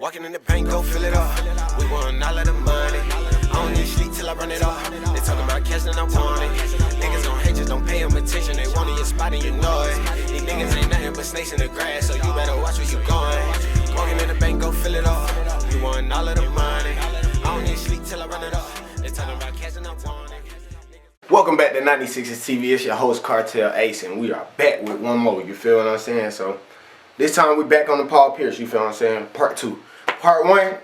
Walking in the bank, go fill it up. We want all of the money. I don't need sleep till I run it off. They talking about cash and I want it. Niggas don't hate, just don't pay them attention. They want in your spot and you know it. These niggas ain't nothing but snakes in the grass, so you better watch where you going. Walking in the bank, go fill it up. We want all of the money. I don't need sleep till I run it off. They talking about cash and I want it. Welcome back to 96's TV. It's your host Cartel Ace, and we are back with one more. You feel what I'm saying? So this time we back on the Paul Pierce. You feel what I'm saying? Part 2. Part 1,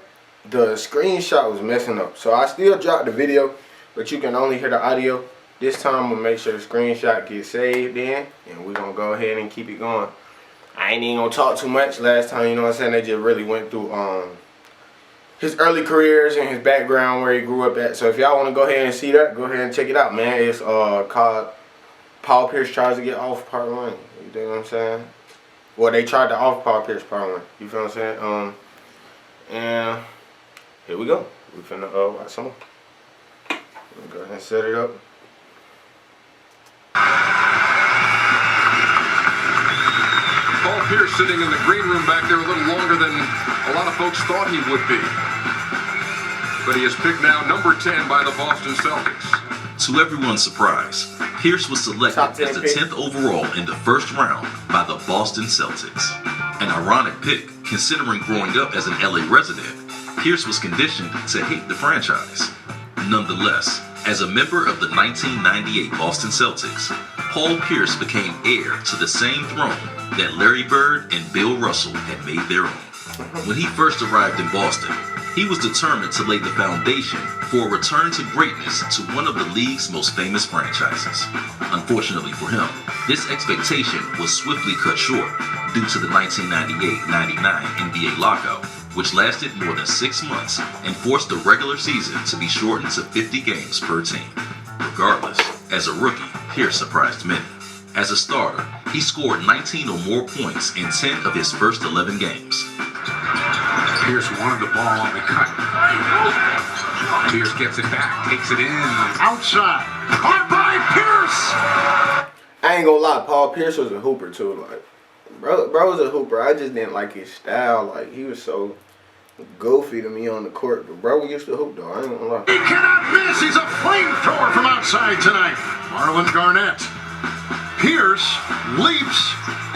the screenshot was messing up, so I still dropped the video, but you can only hear the audio. This time we'll make sure the screenshot gets saved in, and we're gonna go ahead and keep it going. I ain't even gonna talk too much. Last time, you know what I'm saying, they just really went through his early careers and his background, where he grew up at. So if y'all want to go ahead and see that, go ahead and check it out, man. It's called Paul Pierce Tries to Get Off Part 1. You know what I'm saying? Well, they tried to off Paul Pierce Part 1. You feel what I'm saying? And here we go. We finna watch some more. Let me go ahead and set it up. Paul Pierce sitting in the green room back there a little longer than a lot of folks thought he would be. But he is picked now number 10 by the Boston Celtics. To everyone's surprise, Pierce was selected as the 10th overall in the first round by the Boston Celtics. An ironic pick, considering growing up as an LA resident, Pierce was conditioned to hate the franchise. Nonetheless, as a member of the 1998 Boston Celtics, Paul Pierce became heir to the same throne that Larry Bird and Bill Russell had made their own. When he first arrived in Boston, he was determined to lay the foundation for a return to greatness to one of the league's most famous franchises. Unfortunately for him, this expectation was swiftly cut short due to the 1998-99 NBA lockout, which lasted more than 6 months and forced the regular season to be shortened to 50 games per team. Regardless, as a rookie, Pierce surprised many. As a starter, he scored 19 or more points in 10 of his first 11 games. Pierce wanted the ball on the cut. Pierce gets it back, takes it in. Outside. Caught by Pierce! I ain't gonna lie, Paul Pierce was a hooper too. Like, bro was a hooper. I just didn't like his style. Like, he was so goofy to me on the court. But bro used to hoop though. I ain't gonna lie. He cannot miss. He's a flamethrower from outside tonight. Marlon Garnett. Pierce leaps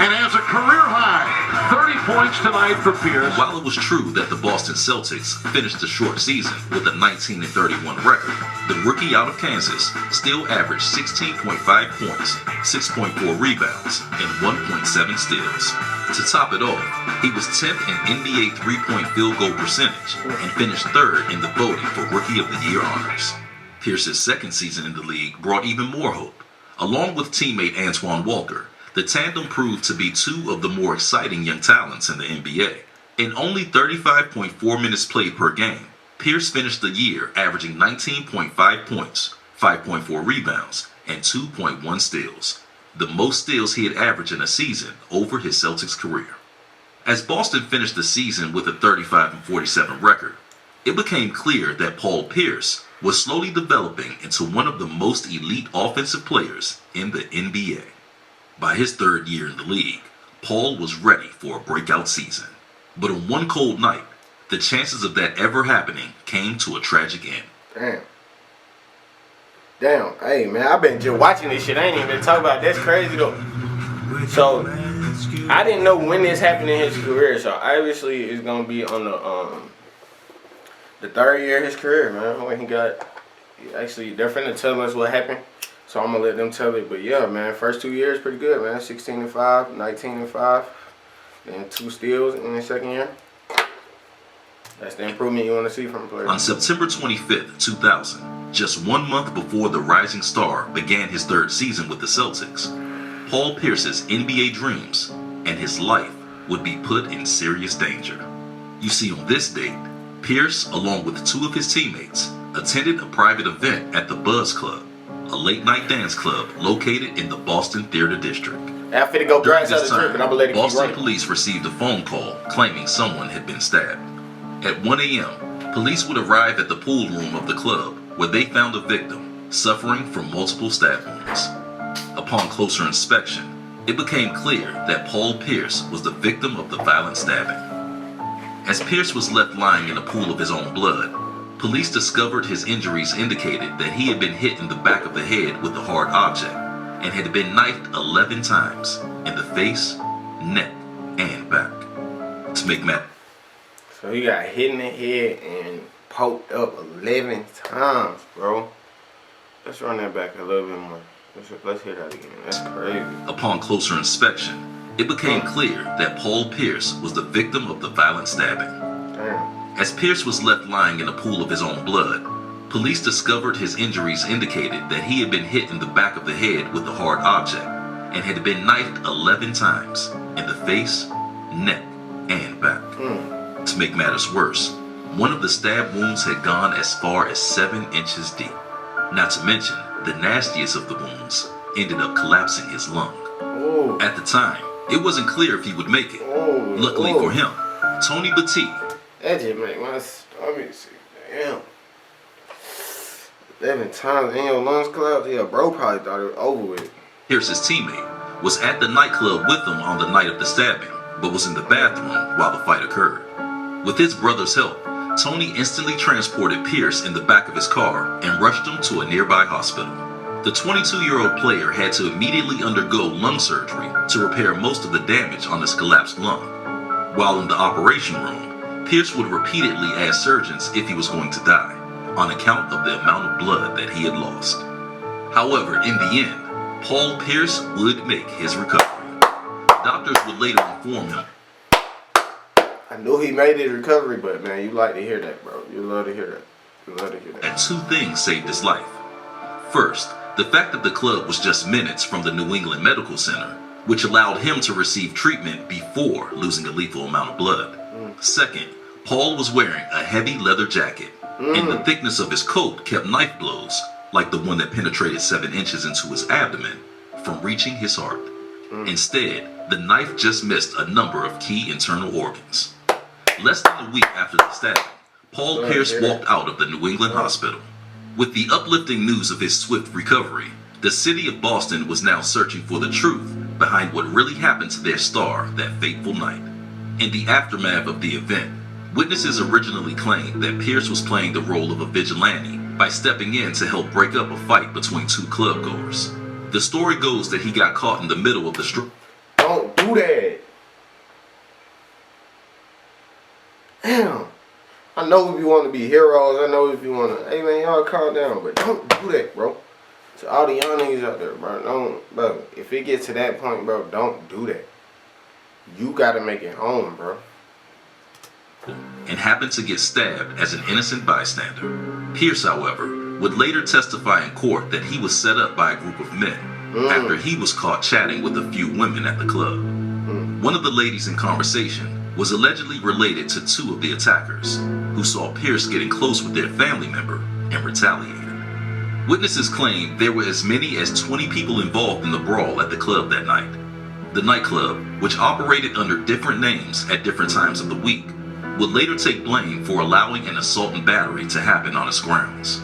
and has a career high. 30 points tonight for Pierce. While it was true that the Boston Celtics finished the short season with a 19-31 record, the rookie out of Kansas still averaged 16.5 points, 6.4 rebounds, and 1.7 steals. To top it off, he was 10th in NBA three-point field goal percentage and finished 3rd in the voting for Rookie of the Year honors. Pierce's second season in the league brought even more hope. Along with teammate Antoine Walker, the tandem proved to be 2 of the more exciting young talents in the NBA. In only 35.4 minutes played per game, Pierce finished the year averaging 19.5 points, 5.4 rebounds, and 2.1 steals, the most steals he had averaged in a season over his Celtics career. As Boston finished the season with a 35-47 record, it became clear that Paul Pierce was slowly developing into one of the most elite offensive players in the NBA. By his 3rd year in the league, Paul was ready for a breakout season. But on one cold night, the chances of that ever happening came to a tragic end. Damn. Hey, man, I've been just watching this shit. I ain't even been talking about it. That's crazy, though. So, I didn't know when this happened in his career. So, obviously, it's going to be on the 3rd year of his career, man. When he got... Actually, they're finna tell us what happened. So, I'm going to let them tell it. But, yeah, man, first 2 years, pretty good, man. 16-5, 19-5. Then 2 steals in the second year. That's the improvement you want to see from a player. On September 25th, 2000, just 1 month before the rising star began his 3rd season with the Celtics, Paul Pierce's NBA dreams and his life would be put in serious danger. You see, on this date, Pierce, along with 2 of his teammates, attended a private event at the Buzz Club, a late-night dance club located in the Boston Theater District. After to go During this time, time, Boston police received a phone call claiming someone had been stabbed. At 1 a.m., police would arrive at the pool room of the club, where they found a victim suffering from multiple stab wounds. Upon closer inspection, it became clear that Paul Pierce was the victim of the violent stabbing. As Pierce was left lying in a pool of his own blood, police discovered his injuries indicated that he had been hit in the back of the head with a hard object and had been knifed 11 times in the face, neck, and back. To make matters. So he got hit in the head and poked up 11 times, bro. Let's run that back a little bit more. Let's hear that again. That's crazy. Upon closer inspection, it became clear that Paul Pierce was the victim of the violent stabbing. Damn. As Pierce was left lying in a pool of his own blood, police discovered his injuries indicated that he had been hit in the back of the head with a hard object and had been knifed 11 times in the face, neck, and back. To make matters worse, one of the stab wounds had gone as far as 7 inches deep. Not to mention, the nastiest of the wounds ended up collapsing his lung. Ooh. At the time, it wasn't clear if he would make it. Ooh. Luckily for him, Tony Battie, That just make my stomach sick. Damn. 11 times in your lungs collapsed? Yeah, bro probably thought it was over with. Pierce's teammate, was at the nightclub with him on the night of the stabbing, but was in the bathroom while the fight occurred. With his brother's help, Tony instantly transported Pierce in the back of his car and rushed him to a nearby hospital. The 22-year-old player had to immediately undergo lung surgery to repair most of the damage on his collapsed lung. While in the operation room, Pierce would repeatedly ask surgeons if he was going to die, on account of the amount of blood that he had lost. However, in the end, Paul Pierce would make his recovery. Doctors would later inform him. I knew he made his recovery, but man, you like to hear that, bro. You love to hear that. You love to hear that. That 2 things saved his life. First, the fact that the club was just minutes from the New England Medical Center, which allowed him to receive treatment before losing a lethal amount of blood. Second, Paul was wearing a heavy leather jacket, and the thickness of his coat kept knife blows, like the one that penetrated 7 inches into his abdomen, from reaching his heart. Instead, the knife just missed a number of key internal organs. Less than a week after the stabbing, Paul Pierce walked out of the New England hospital. With the uplifting news of his swift recovery, the city of Boston was now searching for the truth behind what really happened to their star that fateful night. In the aftermath of the event, witnesses originally claimed that Pierce was playing the role of a vigilante by stepping in to help break up a fight between 2 club goers. The story goes that he got caught in the middle of the street. Don't do that. Damn. I know if you want to be heroes, I know if you want to, hey man, y'all calm down, but don't do that, bro. To all the young niggas out there, bro, don't, bro, if it gets to that point, bro, don't do that. You gotta make it home, bro. And happened to get stabbed as an innocent bystander. Pierce, however, would later testify in court that he was set up by a group of men after he was caught chatting with a few women at the club. One of the ladies in conversation was allegedly related to 2 of the attackers, who saw Pierce getting close with their family member and retaliated. Witnesses claim there were as many as 20 people involved in the brawl at the club that night. The nightclub, which operated under different names at different times of the week, would later take blame for allowing an assault and battery to happen on its grounds.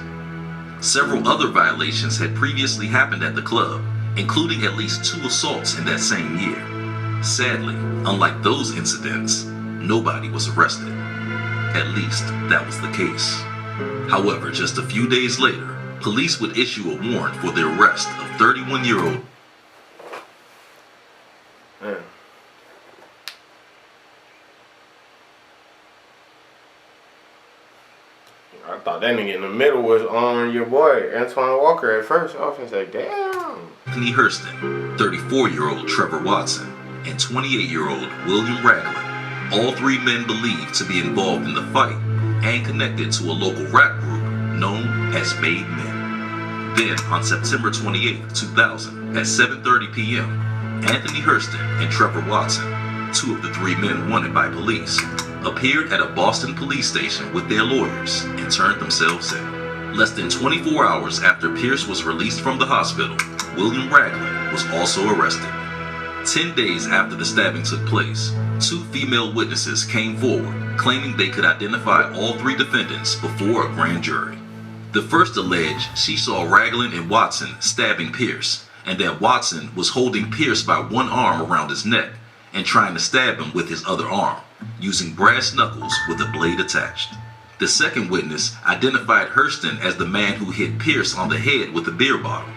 Several other violations had previously happened at the club, including at least 2 assaults in that same year. Sadly, unlike those incidents, nobody was arrested. At least, that was the case. However, just a few days later, police would issue a warrant for the arrest of 31-year-old. I thought that nigga in the middle was on your boy, Antoine Walker, at first. I was gonna say, damn. Anthony Hurston, 34-year-old Trevor Watson, and 28-year-old William Ragland, all 3 men believed to be involved in the fight and connected to a local rap group known as Made Men. Then, on September 28, 2000, at 7:30 p.m., Anthony Hurston and Trevor Watson, 2 of the 3 men wanted by police, appeared at a Boston police station with their lawyers and turned themselves in. Less than 24 hours after Pierce was released from the hospital, William Ragland was also arrested. 10 days after the stabbing took place, 2 female witnesses came forward claiming they could identify all 3 defendants before a grand jury. The first alleged she saw Ragland and Watson stabbing Pierce, and that Watson was holding Pierce by one arm around his neck and trying to stab him with his other arm, using brass knuckles with a blade attached. The second witness identified Hurston as the man who hit Pierce on the head with a beer bottle.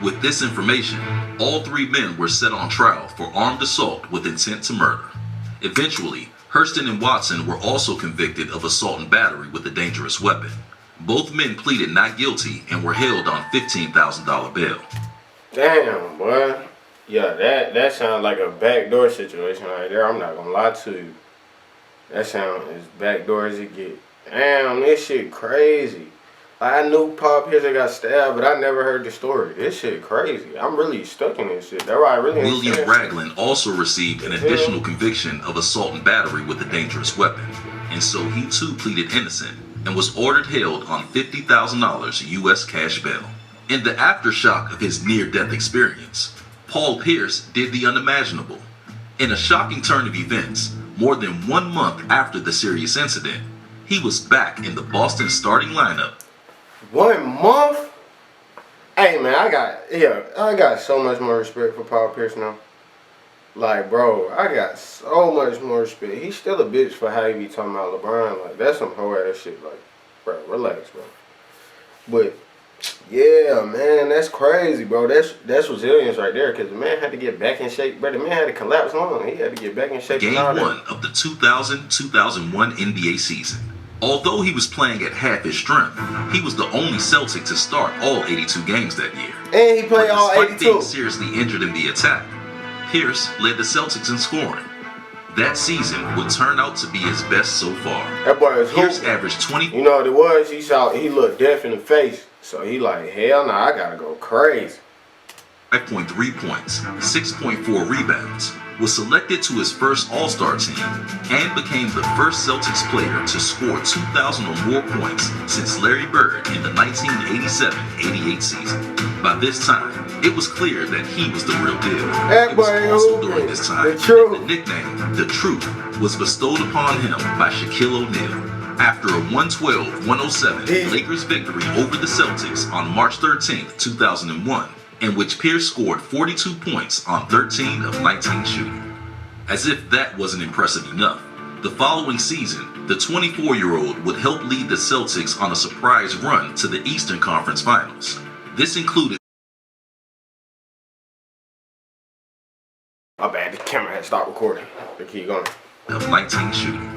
With this information, all three men were set on trial for armed assault with intent to murder. Eventually, Hurston and Watson were also convicted of assault and battery with a dangerous weapon. Both men pleaded not guilty and were held on $15,000 bail. Damn, boy. Yeah, that sounds like a backdoor situation right there. I'm not gonna lie to you. That sounds as backdoor as it get. Damn, this shit crazy. I knew Paul Pierce got stabbed, but I never heard the story. This shit crazy. I'm really stuck in this shit. That's why I really William Ragland also received an additional conviction of assault and battery with a dangerous weapon, and so he too pleaded innocent and was ordered held on $50,000 U.S. cash bail. In the aftershock of his near-death experience, Paul Pierce did the unimaginable. In a shocking turn of events, more than 1 month after the serious incident, he was back in the Boston starting lineup. 1 month? Hey man, I got so much more respect for Paul Pierce now. Like, bro, I got so much more respect. He's still a bitch for how he be talking about LeBron. Like, that's some whole ass shit. Like, bro, relax, bro. But yeah, man, that's crazy, bro. That's resilience right there. Cause the man had to get back in shape, bro. The man had to collapse long. He had to get back in shape. Game 1 of the 2000-2001 NBA season. Although he was playing at half his strength, he was the only Celtic to start all 82 games that year. And he played all 82. Despite being seriously injured in the attack, Pierce led the Celtics in scoring. That season would turn out to be his best so far. That boy was Pierce hooping. averaged 20. You know what it was? He looked deaf in the face. So he like, hell no, I gotta go crazy. 5.3 points, 6.4 rebounds, was selected to his first All-Star team, and became the first Celtics player to score 2,000 or more points since Larry Bird in the 1987-88 season. By this time, it was clear that he was the real deal. It was also during this time that the nickname, The Truth, was bestowed upon him by Shaquille O'Neal. After a 112-107 Lakers victory over the Celtics on March 13, 2001, in which Pierce scored 42 points on 13 of 19 shooting. As if that wasn't impressive enough, the following season, the 24-year-old would help lead the Celtics on a surprise run to the Eastern Conference Finals. This included... My bad, the camera had stopped recording. But keep going. ...of 19 shooting.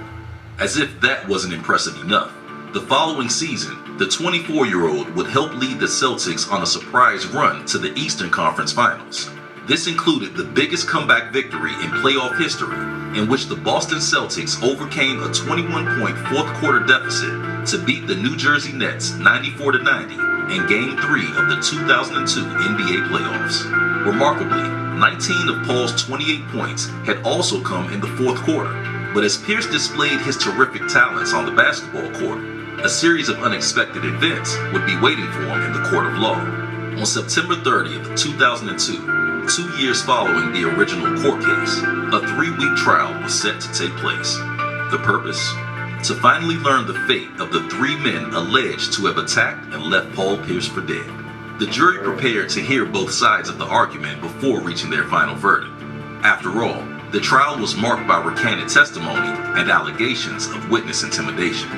As if that wasn't impressive enough, the following season, the 24-year-old would help lead the Celtics on a surprise run to the Eastern Conference Finals. This included the biggest comeback victory in playoff history, in which the Boston Celtics overcame a 21-point fourth-quarter deficit to beat the New Jersey Nets 94-90 in Game 3 of the 2002 NBA playoffs. Remarkably, 19 of Paul's 28 points had also come in the fourth quarter, but as Pierce displayed his terrific talents on the basketball court, a series of unexpected events would be waiting for him in the court of law. On September 30th, 2002, 2 years following the original court case, a 3-week trial was set to take place. The purpose? To finally learn the fate of the 3 men alleged to have attacked and left Paul Pierce for dead. The jury prepared to hear both sides of the argument before reaching their final verdict. After all, the trial was marked by recanted testimony and allegations of witness intimidation.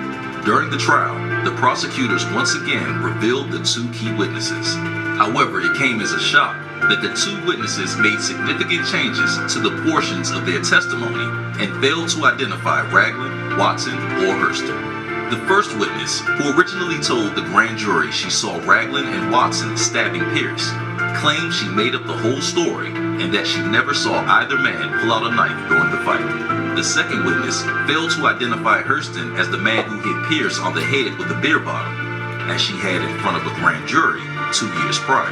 During the trial, the prosecutors once again revealed the 2 key witnesses. However, it came as a shock that the 2 witnesses made significant changes to the portions of their testimony and failed to identify Ragland, Watson, or Hurston. The first witness, who originally told the grand jury she saw Ragland and Watson stabbing Pierce, claimed she made up the whole story and that she never saw either man pull out a knife during the fight. The second witness failed to identify Hurston as the man who hit Pierce on the head with a beer bottle, as she had in front of a grand jury 2 years prior.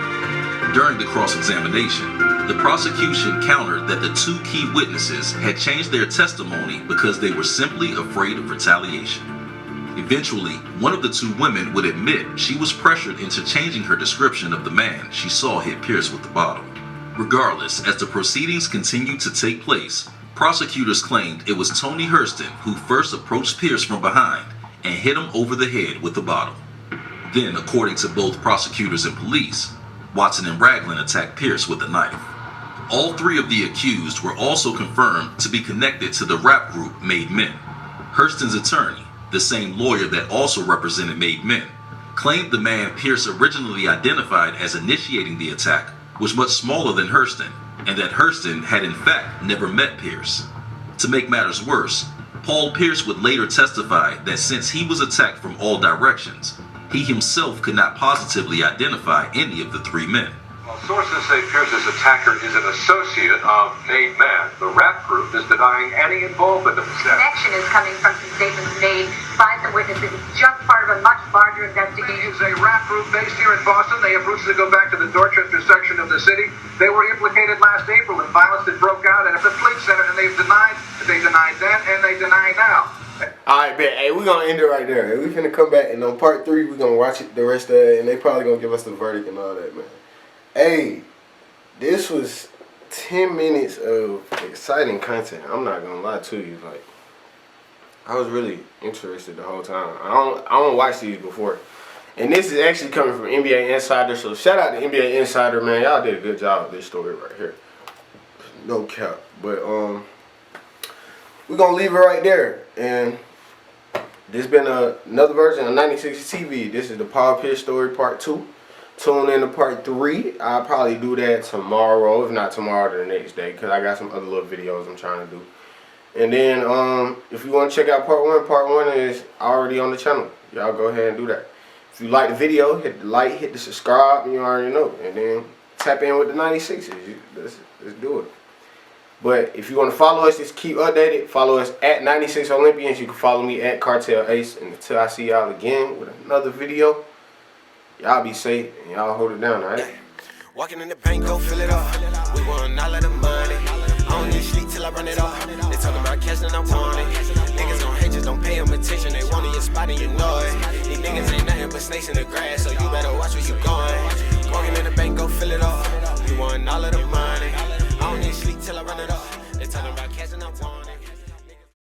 During the cross-examination, the prosecution countered that the 2 key witnesses had changed their testimony because they were simply afraid of retaliation. Eventually, one of the 2 women would admit she was pressured into changing her description of the man she saw hit Pierce with the bottle. Regardless, as the proceedings continued to take place, prosecutors claimed it was Tony Hurston who first approached Pierce from behind and hit him over the head with the bottle. Then, according to both prosecutors and police, Watson and Ragland attacked Pierce with a knife. All three of the accused were also confirmed to be connected to the rap group Made Men. Hurston's attorney, the same lawyer that also represented Made Men, claimed the man Pierce originally identified as initiating the attack was much smaller than Hurston, and that Hurston had in fact never met Pierce. To make matters worse, Paul Pierce would later testify that since he was attacked from all directions, he himself could not positively identify any of the three men. Well, sources say Pierce's attacker is an associate of Made Men. The rap group is denying any involvement in the attack. Connection is coming from some statements made by some witnesses. It's just part of a much larger investigation. It's a rap group based here in Boston. They have roots that go back to the Dorchester section of the city. They were implicated last April in violence that broke out at the Fleet Center, and they've denied. They denied then, and they deny now. Alright, bet. Hey, we're gonna end it right there. We finna come back, and on part 3, we're gonna watch it, the rest of it, and they probably gonna give us the verdict and all that, man. Hey, this was 10 minutes of exciting content. I'm not gonna lie to you. Like, I was really interested the whole time. I don't watch these before. And this is actually coming from NBA Insider, so shout out to NBA Insider, man. Y'all did a good job with this story right here. No cap. But we're gonna leave it right there. And this has been another version of 9060 TV. This is the Paul Pierce story part 2. Tune in to part 3. I'll probably do that tomorrow, if not tomorrow, the next day, because I got some other little videos I'm trying to do. And then if you want to check out part 1 is already on the channel. Y'all go ahead and do that. If you like the video, hit the like, hit the subscribe, you already know. And then tap in with the 96s. Let's do it. But if you want to follow us, just keep updated. Follow us at 96 Olympians. You can follow me at Cartel Ace. And until I see y'all again with another video, y'all be safe and y'all hold it down, alright? Walking in the bank, go fill it up. We want all of the money. I don't need sleep till I run it off. They talking about cash and I want it. Niggas gon' hate, just don't pay them attention. They want your spot and you know it. These niggas ain't nothing but snakes in the grass, so you better watch where you going. Walking in the bank, go fill it up. We want all of the money. I don't need sleep till I run it off. They talking about cash and I want it.